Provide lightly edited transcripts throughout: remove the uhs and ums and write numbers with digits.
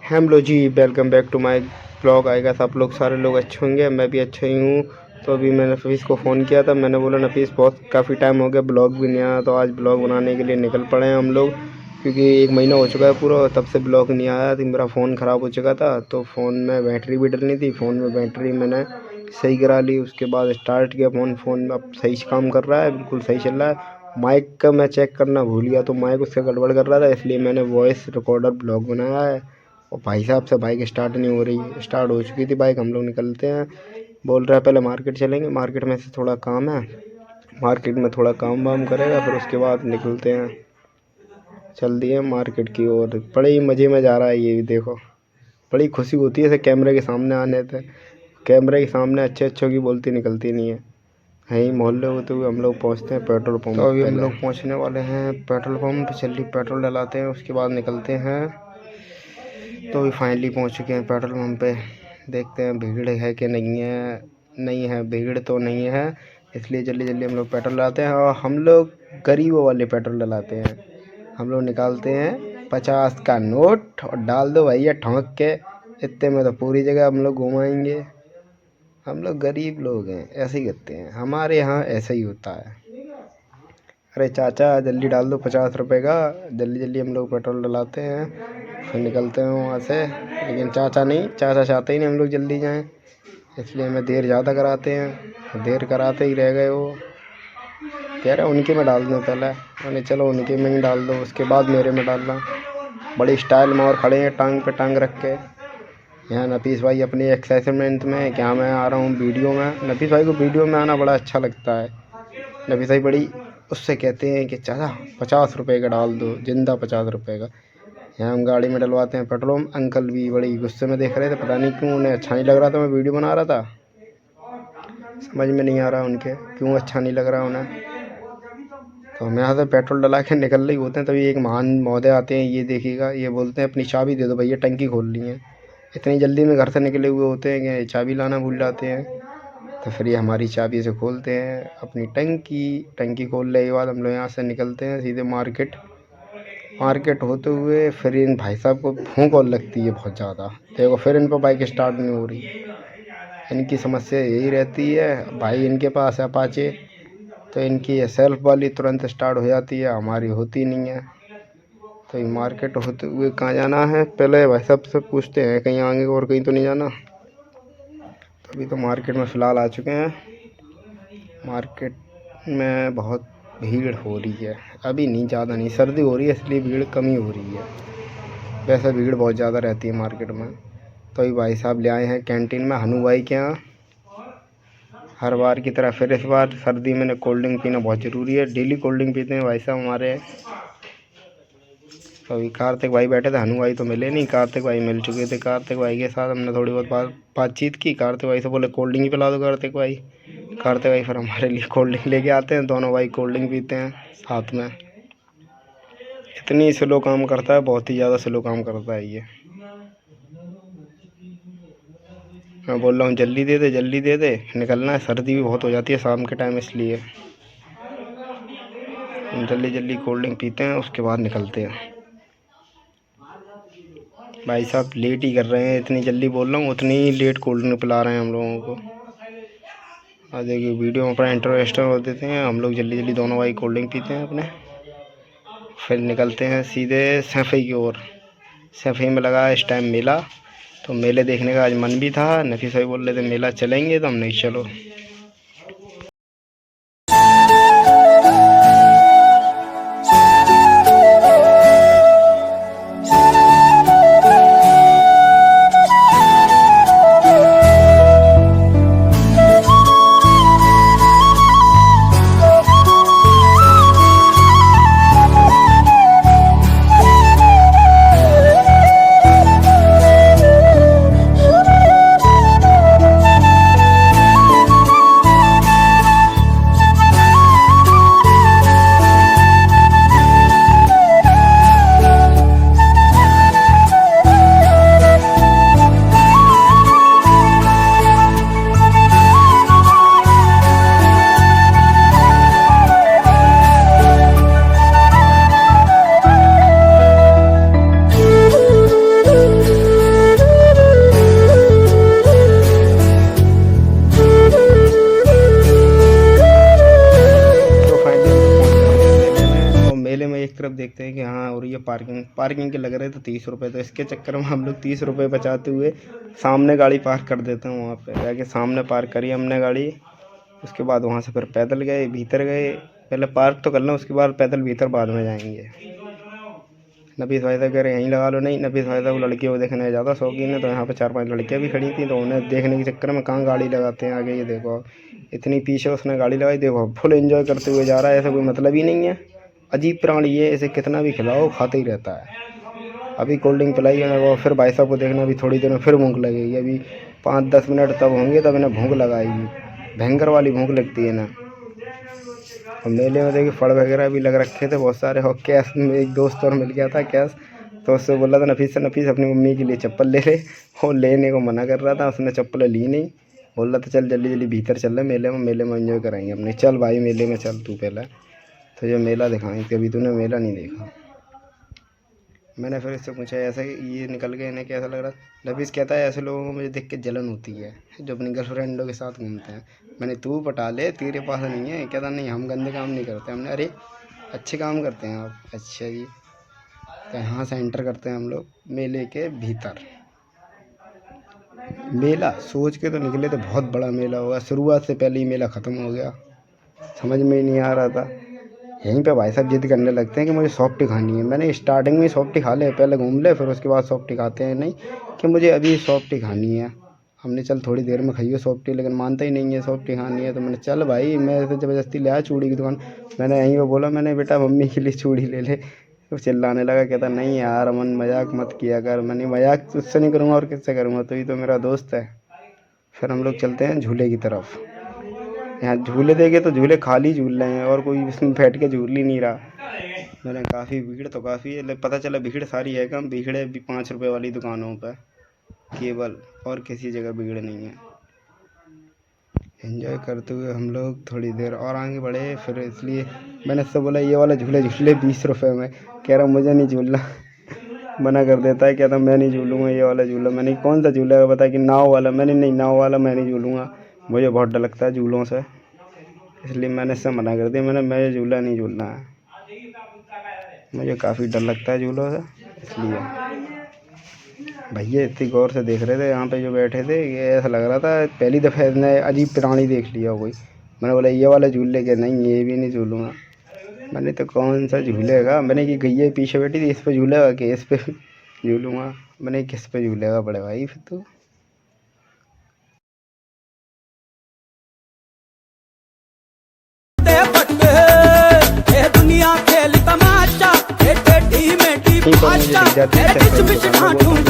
Hello जी, welcome back to my blog. आएगा सब लोग, सारे लोग अच्छे होंगे, मैं भी अच्छा ही हूँ। तो अभी मैंने नफीस को फ़ोन किया था। मैंने बोला नफीस बहुत काफ़ी टाइम हो गया, ब्लॉग भी नहीं आया, तो आज ब्लॉग बनाने के लिए निकल पड़े हैं हम लोग। क्योंकि 1 महीना हो चुका है पूरा, तब से ब्लॉग नहीं आया। तो मेरा फ़ोन ख़राब हो चुका था, तो फ़ोन में बैटरी भी डलनी थी। फ़ोन में बैटरी मैंने सही करा ली, उसके बाद स्टार्ट किया फ़ोन अब सही काम कर रहा है, बिल्कुल सही चल रहा है। माइक का मैं चेक करना भूल गया, तो माइक उसका गड़बड़ कर रहा था, इसलिए मैंने वॉइस रिकॉर्डर ब्लॉग बनाया है। और भाई साहब से बाइक स्टार्ट नहीं हो रही। स्टार्ट हो चुकी थी बाइक, हम लोग निकलते हैं। बोल रहा है पहले मार्केट चलेंगे, मार्केट में से थोड़ा काम है, मार्केट में थोड़ा काम वाम करेगा, फिर उसके बाद निकलते हैं। चल दिए मार्केट की ओर। बड़े ही मज़े में जा रहा है ये भी, देखो बड़ी खुशी होती है ऐसे कैमरे के सामने आने से। कैमरे के सामने अच्छे अच्छों की बोलती निकलती नहीं है। यहीं मोहल्ले होते हुए हम लोग पहुँचते हैं पेट्रोल पंप। तो अभी हम लोग पहुँचने वाले हैं पेट्रोल पंप। जल्दी पेट्रोल डलाते हैं, उसके बाद निकलते हैं। तो अभी फाइनली पहुंच चुके हैं पेट्रोल पंप पे। देखते हैं भीड़ है कि नहीं है। नहीं है, भीड़ तो नहीं है, इसलिए जल्दी जल्दी हम लोग पेट्रोल डलाते हैं। और हम लोग गरीबों वाले पेट्रोल डलाते हैं। हम लोग निकालते हैं 50 का नोट और डाल दो भैया ठोंक के। इतने में तो पूरी जगह हम लोग घुमाएंगे। हम लोग गरीब लोग हैं, ऐसे ही करते हैं, हमारे यहाँ ऐसा ही होता है। अरे चाचा जल्दी डाल दो 50 रुपये का। जल्दी जल्दी हम लोग पेट्रोल डलाते हैं, फिर निकलते हैं वहाँ से। लेकिन चाचा नहीं, चाचा चाहते ही नहीं हम लोग जल्दी जाएं, इसलिए हमें देर ज़्यादा कराते हैं। देर कराते ही रह गए वो। कह रहे उनके में डाल दो पहले। मैंने चलो उनके में ही डाल दो, उसके बाद मेरे में डालना। बड़ी स्टाइल में और खड़े हैं टांग पे टांग रख के। यहाँ नफीस भाई अपनी एक्साइटमेंट में, क्या मैं आ रहा हूँ वीडियो में। नफीस भाई को वीडियो में आना बड़ा अच्छा लगता है। नफीस भाई बड़ी उससे कहते हैं कि चाचा 50 रुपये का डाल दो, जिंदा 50 रुपये का। यहाँ हम गाड़ी में डलवाते हैं पेट्रोल। अंकल भी बड़ी गुस्से में देख रहे थे, पता नहीं क्यों, उन्हें अच्छा नहीं लग रहा था मैं वीडियो बना रहा था। समझ में नहीं आ रहा उनके क्यों अच्छा नहीं लग रहा उन्हें। तो हम यहाँ से पेट्रोल डला के निकल रहे होते हैं, तभी एक महान महोदय आते हैं। ये देखिएगा, ये बोलते हैं अपनी चाबी दे दो भैया, टंकी खोल ली है। इतनी जल्दी में घर से निकले हुए होते हैं कि चाबी लाना भूल जाते हैं। तो फिर ये हमारी चाबी से खोलते हैं अपनी टंकी। टंकी खोलने के बाद हम लोग यहाँ से निकलते हैं सीधे मार्केट। मार्केट होते हुए फिर इन भाई साहब को भूख और लगती है बहुत ज़्यादा। देखो फिर इन पर बाइक स्टार्ट नहीं हो रही। इनकी समस्या यही रहती है। भाई इनके पास है अपाचे, तो इनकी सेल्फ वाली तुरंत स्टार्ट हो जाती है, हमारी होती नहीं है। तो ये मार्केट होते हुए कहाँ जाना है, पहले भाई साहब से पूछते हैं कहीं आगे और कहीं तो नहीं जाना। तो अभी तो मार्केट में फ़िलहाल आ चुके हैं। मार्केट में बहुत भीड़ हो रही है, अभी नहीं, ज़्यादा नहीं, सर्दी हो रही है इसलिए भीड़ कम ही हो रही है। वैसे भीड़ बहुत ज़्यादा रहती है मार्केट में। तो अभी भाई साहब ले आए हैं कैंटीन में हनु भाई के यहाँ। हर बार की तरह फिर इस बार सर्दी में कोल्ड ड्रिंक पीना बहुत ज़रूरी है। डेली कोल्ड ड्रिंक पीते हैं भाई साहब हमारे। तो अभी कार्तिक भाई बैठे थे, हनु भाई तो मिले नहीं। कार्तिक भाई मिल चुके थे। कार्तिक भाई के साथ हमने थोड़ी बहुत बातचीत की। कार्तिक भाई से बोले कोल्ड ड्रिंक ही पिला दो कार्तिक भाई। कार्तिक भाई फिर हमारे लिए कोल्ड ड्रिंक लेके आते हैं, दोनों भाई कोल्ड ड्रिंक पीते हैं साथ में। इतनी स्लो काम करता है, बहुत ही ज़्यादा स्लो काम करता है ये। मैं बोल रहा हूँ जल्दी दे दे, जल्दी दे दे, निकलना है। सर्दी भी बहुत हो जाती है शाम के टाइम, इसलिए हम जल्दी जल्दी कोल्ड ड्रिंक पीते हैं, उसके बाद निकलते हैं। भाई साहब लेट ही कर रहे हैं, इतनी जल्दी बोल रहा हूँ उतनी ही लेट कोल्ड ड्रिंक पिला रहे हैं हम लोगों को। और देखिए वीडियो में अपना इंटरेस्ट हो देते हैं हम लोग। जल्दी जल्दी दोनों भाई कोल्ड ड्रिंक पीते हैं अपने, फिर निकलते हैं सीधे सैफई की ओर। सैफई में लगा इस टाइम मेला, तो मेले देखने का आज मन भी था। नफीस भाई बोल रहे थे मेला चलेंगे, तो हम नहीं, चलो। पार्किंग के लग रहे थे 30 रुपये। तो इसके चक्कर में हम लोग 30 रुपये बचाते हुए सामने गाड़ी पार्क कर देते हैं। वहाँ पे जाके सामने पार्क करी हमने गाड़ी। उसके बाद वहाँ से फिर पैदल गए, भीतर गए। पहले पार्क तो कर लें, उसके बाद पैदल भीतर बाद में जाएंगे। नफीस भाई साहब कह रहे यहीं लगा लो। नहीं, नफीस भाई साहब लड़कियों को देखने ज़्यादा शौकीन है, तो यहाँ पे 4-5 लड़कियाँ भी खड़ी थी, तो उन्हें देखने के चक्कर में कहाँ गाड़ी लगाते हैं आगे। ये देखो इतनी पीछे उसने गाड़ी लगाई, देखो फुल एंजॉय करते हुए जा रहा है। ऐसा कोई मतलब ही नहीं है। अजीब प्राणी है, इसे कितना भी खिलाओ खाता ही रहता है। अभी कोल्ड ड्रिंक पिलाई है वो, फिर भाई साहब को देखना, अभी थोड़ी देर में फिर भूख लगेगी। अभी 5-10 मिनट तब होंगे तब इन्हें भूख लगाएगी, भयंकर वाली भूख लगती है ना। और मेले में देखिए फल वगैरह भी लग रखे थे बहुत सारे। और कैश में एक दोस्त और मिल गया था कैश, तो उससे बोला था नफीस अपनी मम्मी के लिए चप्पल ले ले। वो लेने को मना कर रहा था, उसने चप्पल ली नहीं। बोल रहा था चल जल्दी जल्दी भीतर चल रहे मेले में एंजॉय कराएंगे अपने। चल भाई मेले में चल तू पहले, तो ये मेला दिखाएंगे, कभी तूने मेला नहीं देखा। मैंने फिर इससे पूछा ऐसा ये निकल गए इन्हें कैसा लग रहा। नफीस कहता है ऐसे लोगों को मुझे देख के जलन होती है जो अपनी गर्लफ्रेंडों के साथ घूमते हैं। मैंने तू पटा ले, तेरे पास नहीं है। कहता नहीं हम गंदे काम नहीं करते। हमने अरे अच्छे काम करते हैं आप। अच्छा जी, तो यहाँ से एंटर करते हैं हम लोग मेले के भीतर। मेला सोच के तो निकले थे बहुत बड़ा मेला होगा, शुरुआत से पहले ही मेला ख़त्म हो गया। समझ में ही नहीं आ रहा था। यहीं पे भाई साहब जिद करने लगते हैं कि मुझे सॉफ्टी खानी है। मैंने स्टार्टिंग में सॉफ्टी खा ले, पहले घूम ले फिर उसके बाद सॉफ्टी खाते हैं। नहीं कि मुझे अभी सॉफ्टी खानी है। हमने चल थोड़ी देर में खाइए सॉफ्टी, लेकिन मानता ही नहीं है सॉफ्टी खानी है। तो मैंने चल भाई, मैं तो ज़बरदस्ती ले आया चूड़ी की दुकान। मैंने यहीं पर बोला मैंने बेटा मम्मी के लिए चूड़ी ले ले। तो चिल्लाने लगा, कहता नहीं यार अमन मजाक मत किया कर। मैंने मजाक उससे नहीं करूँगा और किससे करूँगा, तो ही तो मेरा दोस्त है। फिर हम लोग चलते हैं झूले की तरफ। यहाँ झूले देखे तो झूले खाली झूल रहे हैं और कोई इसमें बैठ के झूल ही नहीं रहा। मैंने काफ़ी भीड़ तो काफ़ी है, लेकिन पता चला भीड़ सारी है कम। भीड़ है 5 रुपये वाली दुकानों पर केवल, और किसी जगह भीड़ नहीं है। एंजॉय करते हुए हम लोग थोड़ी देर और आगे बढ़े। फिर इसलिए मैंने उससे बोला ये वाला झूले 20 रुपये में। कह रहा मुझे नहीं झूलना, मना कर देता है। कहता मैं नहीं झूलूँगा ये वाला झूला। मैंने कौन सा झूला है बता कि नाव वाला। मैंने नहीं नाव वाला मैं नहीं झूलूँगा, मुझे बहुत डर लगता है झूलों से, इसलिए मैंने इससे मना कर दिया। मैं झूला नहीं झूलना है, मुझे काफ़ी डर लगता है झूलों से। इसलिए भैया इतनी गौर से देख रहे थे यहाँ पे जो बैठे थे, ये ऐसा लग रहा था पहली दफ़ा इसने अजीब प्राणी देख लिया कोई। मैंने बोला ये वाला झूल ले के, नहीं ये भी नहीं झूलूँगा। मैंने तो कौन सा झूलेगा, मैंने कि गैया पीछे बैठी थी इस पर झूलेगा कि इस पर झूलूँगा। मैंने किस पे झूलेगा बड़े भाई फिर तो।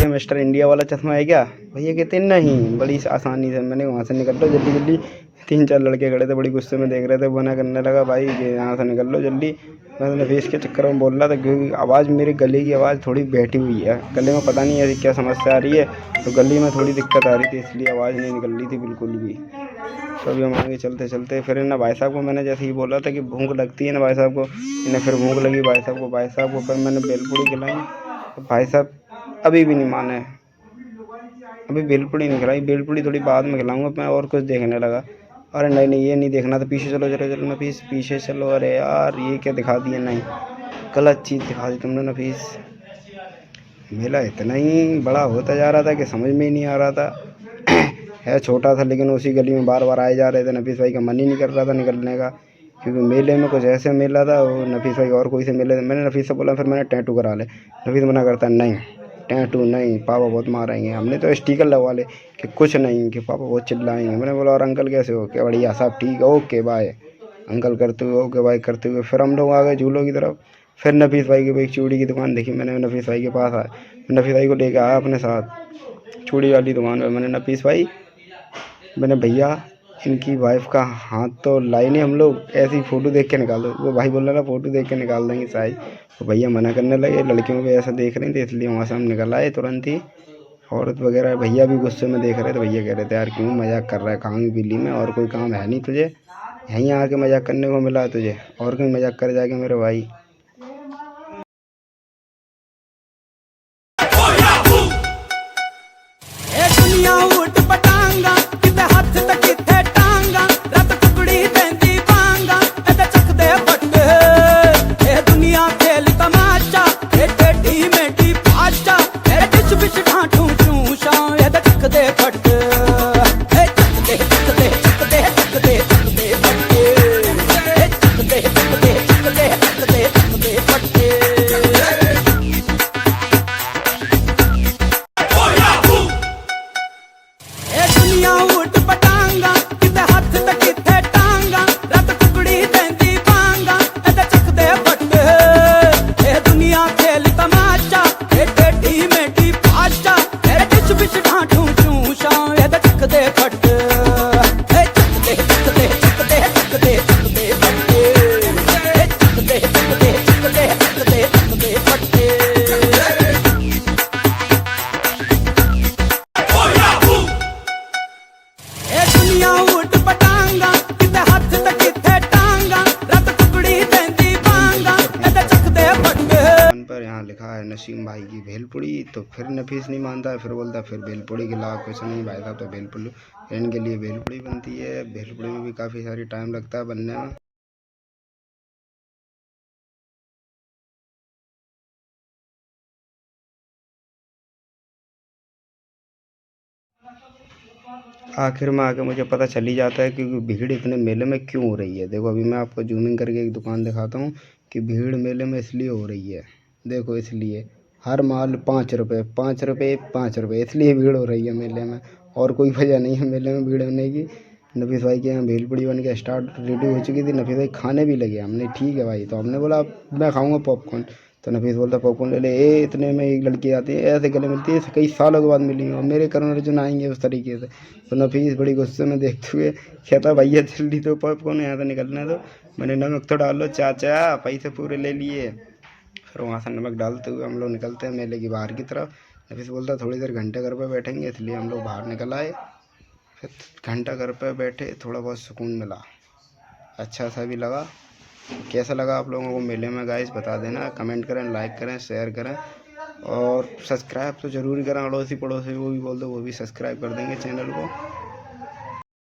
मिस्टर इंडिया वाला चश्मा है क्या भैया? कहते नहीं, बड़ी आसानी से। मैंने वहाँ से निकल लो जल्दी जल्दी। 3-4 लड़के खड़े थे बड़ी गुस्से में देख रहे थे, मना करने लगा भाई यहाँ से निकल लो जल्दी। मैंने फेस के चक्कर में बोल रहा था क्योंकि आवाज़ मेरे गले की आवाज़ थोड़ी बैठी हुई है, गले में पता नहीं ऐसी क्या समस्या आ रही है, तो गले में थोड़ी दिक्कत आ रही थी, इसलिए आवाज़ नहीं निकल रही थी बिल्कुल भी। तो अभी हम आगे चलते चलते फिर ना भाई साहब को मैंने जैसे ही बोला था कि भूख लगती है ना भाई साहब को, इन्हें फिर भूख लगी भाई साहब को फिर मैंने भेलपूड़ी खिलाई। तो भाई साहब अभी भी नहीं माने, अभी भेलपूड़ी नहीं खिलाई। भेलपूड़ी थोड़ी बाद में खिलाऊंगा मैं, और कुछ देखने लगा। अरे नहीं ये नहीं देखना था, पीछे चलो चलो नफीस पीछे चलो। अरे यार ये क्या दिखा दिया, नहीं गलत चीज़ दिखा दी तुमने नफीस। मेला इतना ही बड़ा होता जा रहा था कि समझ में ही नहीं आ रहा था। है छोटा था लेकिन उसी गली में बार बार आए जा रहे थे। नफीस भाई का मन ही नहीं कर रहा था निकलने का, क्योंकि मेले में कुछ ऐसे मेला था वो नफीस भाई और कोई से मेले। मैंने नफीस से बोला फिर मैंने टैटू करा ले। नफीस मना करता नहीं टैटू नहीं, पापा बहुत मारेंगे। हमने तो स्टिकर लगवा ले कि कुछ नहीं, कि पापा बहुत चिल्लाएंगे। मैंने बोला और अंकल कैसे हो? क्या बढ़िया सब ठीक है, ओके बाय अंकल करते हुए, ओके बाय करते हुए। फिर हम लोग आ गए झूलों की तरफ। फिर नफीस भाई की एक चूड़ी की दुकान देखी मैंने, नफीस भाई के पास आया, नफीस भाई को लेकर आया अपने साथ चूड़ी वाली दुकान पर। मैंने नफीस भाई, मैंने भैया इनकी वाइफ का हाथ तो लाई नहीं, हम लोग ऐसी फ़ोटो देख के निकाल दो। वो भाई बोल रहा था फ़ोटो देख के निकाल देंगे साइज, तो भैया मना करने लगे। लड़कियों को ऐसा देख रही थी इसलिए वहाँ से हम निकल आए तुरंत ही। औरत वगैरह भैया भी गुस्से में देख रहे थे। भैया कह रहे थे यार क्यों मजाक कर रहा है, कहाँ दिल्ली में और कोई काम है नहीं तुझे, यहीं आके मजाक करने को मिला तुझे, और कहीं मजाक कर जाके मेरे भाई। दुनिया खेल तमाशा होठ पटांगा किते हथ ते किते टांगा रत टुकड़ी देंदी बांगा एदे चकदे फटके पर यहाँ लिखा है नसीम भाई की भेलपुड़ी। तो फिर नफीस नहीं मानता है, फिर बोलता है फिर भेलपुड़ी के अलावा कुछ नहीं भाई साहब। तो भेलपुड़ी इनके लिए भेलपुड़ी बनती है। भेलपुड़ी में भी काफ़ी सारी टाइम लगता है बनने में। आखिर में आके मुझे पता चल ही जाता है क्योंकि भीड़ इतने मेले में क्यों हो रही है। देखो अभी मैं आपको जूमिंग करके एक दुकान दिखाता हूँ कि भीड़ मेले में इसलिए हो रही है। देखो इसलिए हर माल 5 रुपये 5 रुपये 5 रुपये, इसलिए भीड़ हो रही है मेले में। और कोई वजह नहीं है मेले में भीड़ होने की। नफीस भाई के यहाँ भेलपुड़ी बन के स्टार्ट रेडी हो चुकी थी। नफीस भाई खाने भी लगे। हमने ठीक है भाई। तो हमने बोला मैं खाऊंगा पॉपकॉर्न। तो नफीस बोलता पॉपकॉर्न ले ले। इतने में एक लड़की आती है ऐसे गले मिलती है, कई सालों के बाद मिली और मेरे करण अर्जुन आएंगे उस तरीके से। तो नफीस बड़ी गुस्से में देखते हुए कहता भैया जल्दी तो पॉपकॉर्न यहाँ से निकलने दो। मैंने नमक तो डालो चाचा, पैसे पूरे ले लिए। फिर वहाँ से नमक डालते हुए हम लोग निकलते हैं मेले की बाहर की तरफ। नफीस बोलता थोड़ी देर घंटे घर पे बैठेंगे, इसलिए हम लोग बाहर निकल आए। फिर घंटा घर पे बैठे, थोड़ा बहुत सुकून मिला, अच्छा सा भी लगा। कैसा लगा आप लोगों को मेले में गाइस बता देना, कमेंट करें, लाइक करें, शेयर करें और सब्सक्राइब तो ज़रूर करें। अड़ोसी पड़ोसी वो भी बोल दो, वो भी सब्सक्राइब कर देंगे चैनल को।